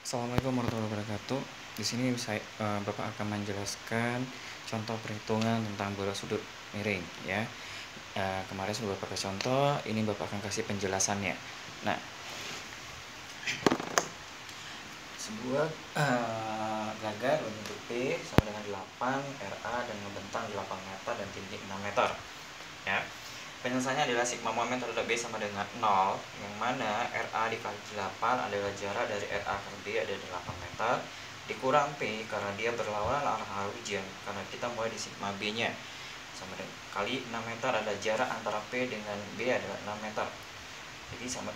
Assalamualaikum warahmatullahi wabarakatuh. Di sini Bapak akan menjelaskan contoh perhitungan tentang bola sudut miring ya. Kemarin sudah Bapak kasih contoh, ini Bapak akan kasih penjelasannya. Nah, sebuah gagar berbentuk P sama dengan 8 RA dan membentang 8 meter dan tinggi 6 meter. Ya. Penjelasannya adalah sigma momen terhadap B sama dengan 0, yang mana RA dikali 8 adalah jarak dari RA ke B ada 8 meter, dikurang P karena dia berlawanan arah hujan, karena kita mulai di sigma B nya sama dengan kali 6 meter adalah jarak antara P dengan B adalah 6 meter, jadi sama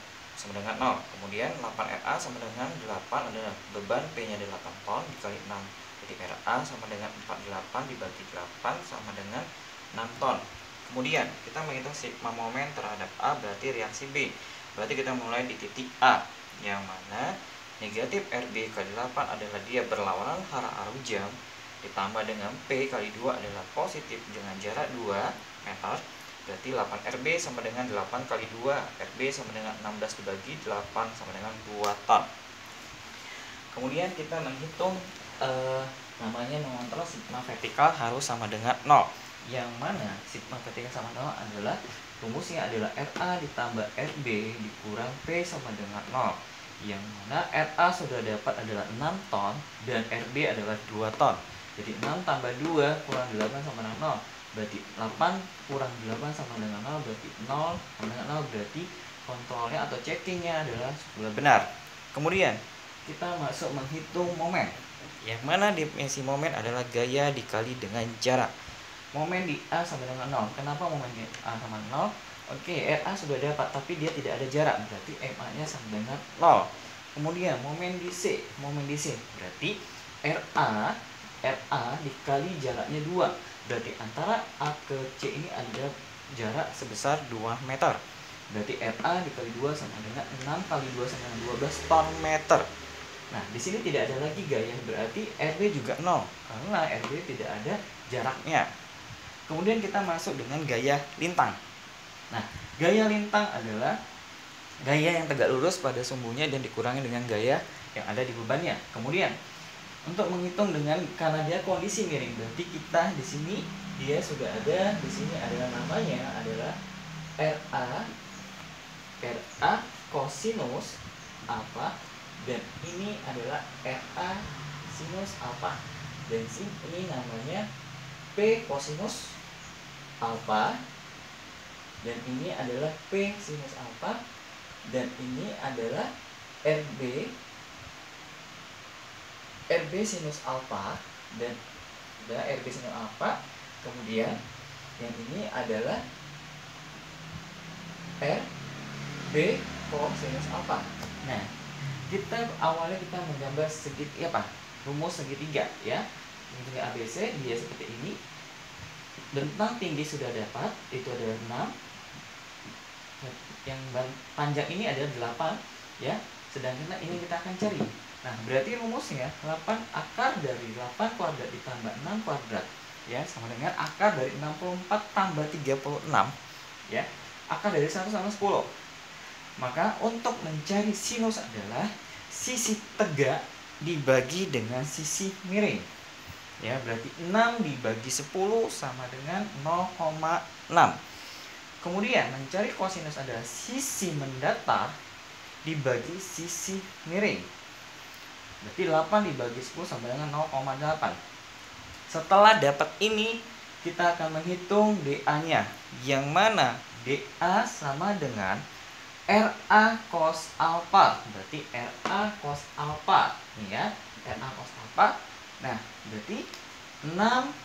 dengan 0. Kemudian 8 RA sama dengan 8 adalah beban P nya adalah 8 ton dikali 6, jadi RA sama dengan 48 dibagi 8 sama dengan 6 ton. Kemudian kita menghitung sigma momen terhadap A berarti reaksi B. Berarti kita mulai di titik A, yang mana negatif RB kali 8 adalah dia berlawanan arah jam, ditambah dengan P kali 2 adalah positif dengan jarak 2 meter. Berarti 8 RB sama dengan 8 kali 2, RB sama dengan 16 dibagi 8 sama dengan 2 ton. Kemudian kita menghitung namanya mengontrol sigma vertikal harus sama dengan 0, yang mana sigma vertikal sama 0 adalah rumusnya adalah RA ditambah RB dikurang P sama dengan 0, yang mana RA sudah dapat adalah 6 ton dan RB adalah 2 ton. Jadi 6 tambah 2 kurang 8 sama dengan 0, berarti 8 kurang 8 sama dengan 0, berarti 0 sama dengan 0, berarti kontrolnya atau checkingnya adalah sudah benar. Kemudian kita masuk menghitung momen, yang mana definisi momen adalah gaya dikali dengan jarak. Momen di A sama dengan 0. Kenapa momen di A sama 0? Oke, RA sudah dapat tapi dia tidak ada jarak, berarti MA nya sama dengan 0. Kemudian momen di C berarti RA dikali jaraknya 2, berarti antara A ke C ini ada jarak sebesar 2 meter. Berarti RA dikali 2 sama dengan 6 kali 2 sama dengan 12 ton meter. Nah, di sini tidak ada lagi gaya, berarti RB juga 0 karena RB tidak ada jaraknya. Kemudian kita masuk dengan gaya lintang. Nah, gaya lintang adalah gaya yang tegak lurus pada sumbunya dan dikurangi dengan gaya yang ada di bebannya. Kemudian untuk menghitung dengan karena dia kondisi miring, berarti kita di sini dia sudah ada di sini adalah namanya adalah RA kosinus alfa, dan ini adalah RA sinus alfa, dan ini namanya P kosinus alfa, dan ini adalah P sinus alfa, dan ini adalah RB sinus alfa, dan RB sinus alfa. Kemudian yang ini adalah RB kosinus alfa. Nah, awalnya kita menggambar rumus segitiga ya. Segitiga ABC dia seperti ini. Bentang tinggi sudah dapat, itu adalah 6. Yang panjang ini adalah 8 ya. Sedangkan ini kita akan cari. Nah, berarti rumusnya 8 akar dari 8 kuadrat ditambah 6 kuadrat ya sama dengan akar dari 64 tambah 36 ya. Akar dari 1 sama 10. Maka untuk mencari sinus adalah sisi tegak dibagi dengan sisi miring. Ya, berarti 6 dibagi 10 sama dengan 0,6. Kemudian mencari kosinus adalah sisi mendatar dibagi sisi miring. Berarti 8 dibagi 10 sama dengan 0,8. Setelah dapat ini, kita akan menghitung DA-nya, yang mana DA sama dengan RA cos alpha. Berarti RA cos alpha nih ya, RA cos alpha. Nah, berarti 6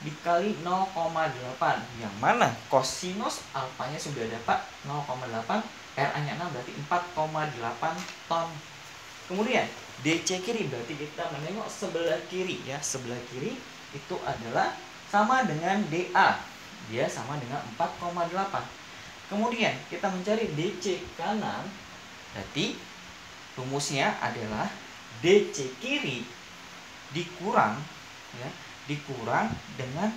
dikali 0,8, yang mana kosinus alfanya sudah dapat 0,8, RA-nya 6 berarti 4,8 ton. Kemudian DC kiri berarti kita menengok sebelah kiri ya. Sebelah kiri itu adalah sama dengan DA. Dia sama dengan 4,8. Kemudian kita mencari DC kanan. Berarti rumusnya adalah DC kiri dikurang dengan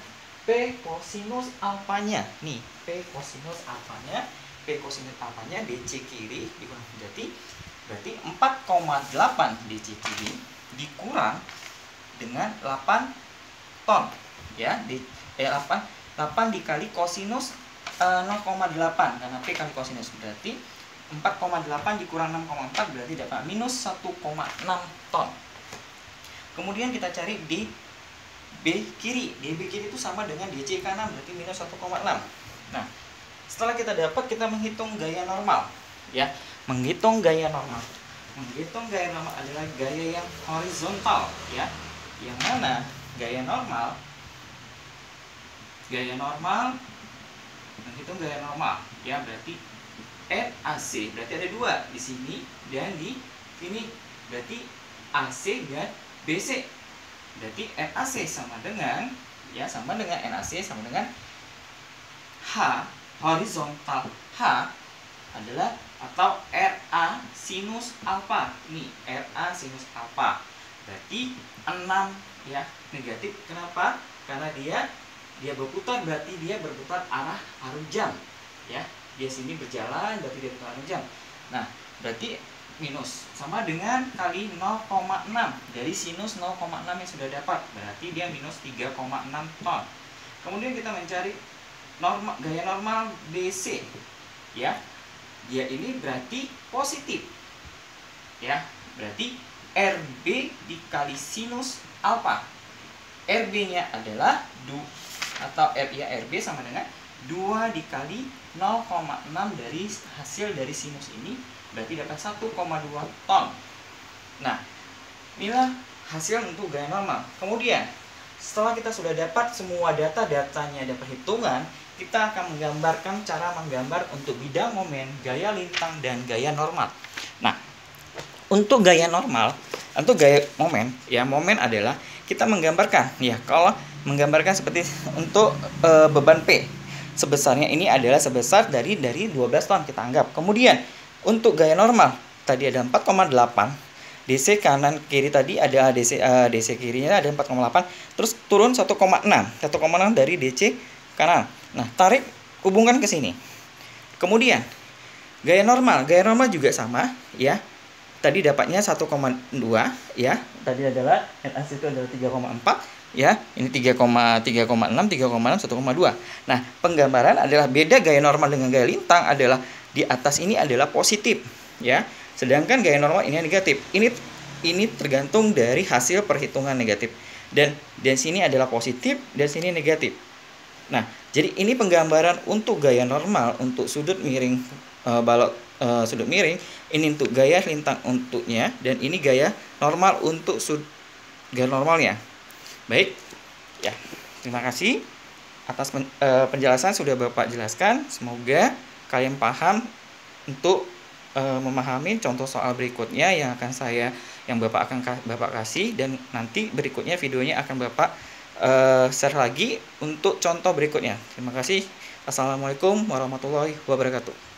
P kosinus alfanya. Nih, P kosinus alfanya DC kiri dikurang, berarti Berarti 4,8 DCQD dikurang dengan 8 ton ya, 8 dikali kosinus 0,8 karena P kali kosinus, berarti 4,8 dikurang 6,4 berarti dapat minus 1,6 ton. Kemudian kita cari DB kiri. DB kiri itu sama dengan DC kanan, berarti minus 1,6. Nah, setelah kita dapat, kita menghitung gaya normal ya. Menghitung gaya normal adalah gaya yang horizontal ya. Yang mana gaya normal menghitung gaya normal ya, berarti RAC berarti ada dua di sini dan di sini, berarti AC dan BC. Berarti RAC sama dengan NAC sama dengan H horizontal H adalah atau RA sinus alfa. Ini RA sinus alfa. Berarti 6 ya, negatif. Kenapa? Karena dia berputar, berarti dia berputar arah jam ya. Dia sini berjalan, berarti dia berputar arah jam. Nah, berarti minus sama dengan kali 0,6 dari sinus 0,6 yang sudah dapat, berarti dia minus 3,6 ton. Kemudian kita mencari gaya normal BC ya. Dia ini berarti positif ya, berarti RB dikali sinus alfa. RB nya adalah RB sama dengan 2 dikali 0,6 dari hasil dari sinus ini, berarti dapat 1,2 ton. Nah, inilah hasil untuk gaya normal. Kemudian setelah kita sudah dapat semua datanya ada perhitungan, kita akan menggambarkan cara menggambar untuk bidang momen, gaya lintang, dan gaya normal. Nah, untuk gaya normal, untuk gaya momen, ya momen adalah kita menggambarkan, ya kalau menggambarkan seperti untuk beban P, sebesarnya ini adalah sebesar dari 12 ton kita anggap. Kemudian untuk gaya normal, tadi ada 4,8, DC kanan kiri tadi ada DC kirinya ada 4,8, terus turun 1,6 dari DC kanan. Nah, tarik hubungkan ke sini. Kemudian gaya normal juga sama ya. Tadi dapatnya 1,2 ya. Tadi adalah NAC itu adalah 3,4 ya. Ini 3,6, 1,2. Nah, penggambaran adalah beda gaya normal dengan gaya lintang adalah di atas ini adalah positif ya. Sedangkan gaya normal ini negatif. Ini tergantung dari hasil perhitungan negatif. Dan sini adalah positif dan sini negatif. Nah, jadi ini penggambaran untuk gaya normal untuk sudut miring balok sudut miring, ini untuk gaya lintang untuknya, dan ini gaya normal untuk gaya normalnya. Baik, ya terima kasih atas penjelasan sudah Bapak jelaskan. Semoga kalian paham untuk memahami contoh soal berikutnya yang Bapak kasih, dan nanti berikutnya videonya akan Bapak share lagi untuk contoh berikutnya. Terima kasih. Assalamualaikum warahmatullahi wabarakatuh.